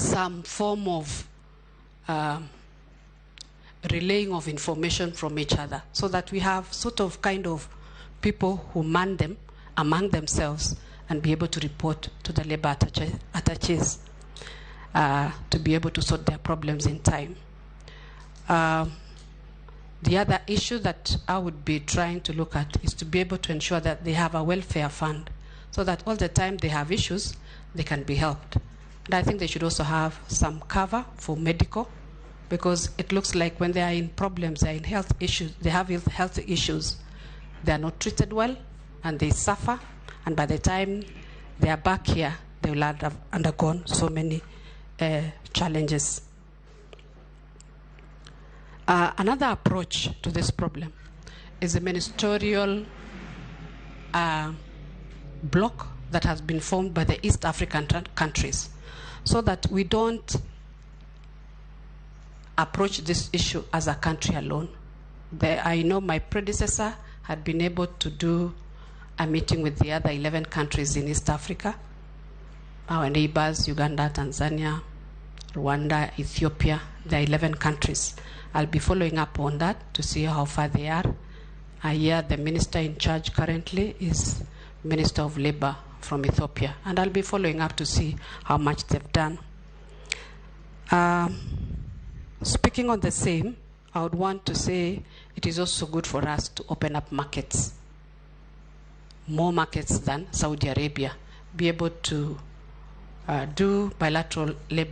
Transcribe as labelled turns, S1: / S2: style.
S1: some form of relaying of information from each other, so that we have sort of kind of people who man them among themselves and be able to report to the labor attaches to be able to sort their problems in time. The other issue that I would be trying to look at is to be able to ensure that they have a welfare fund, so that all the time they have issues, they can be helped. And I think they should also have some cover for medical, because it looks like when they are in problems, they are in health issues, they have health issues, they are not treated well, and they suffer, and by the time they are back here, they will have undergone so many challenges. Another approach to this problem is a ministerial bloc that has been formed by the East African countries, so that we don't approach this issue as a country alone. I know my predecessor had been able to do a meeting with the other 11 countries in East Africa, our neighbors, Uganda, Tanzania, Rwanda, Ethiopia, the 11 countries. I'll be following up on that to see how far they are. Here, the minister in charge currently is Minister of Labor from Ethiopia, and I'll be following up to see how much they've done. Speaking on the same, I would want to say it is also good for us to open up markets, more markets than Saudi Arabia, be able to do bilateral labor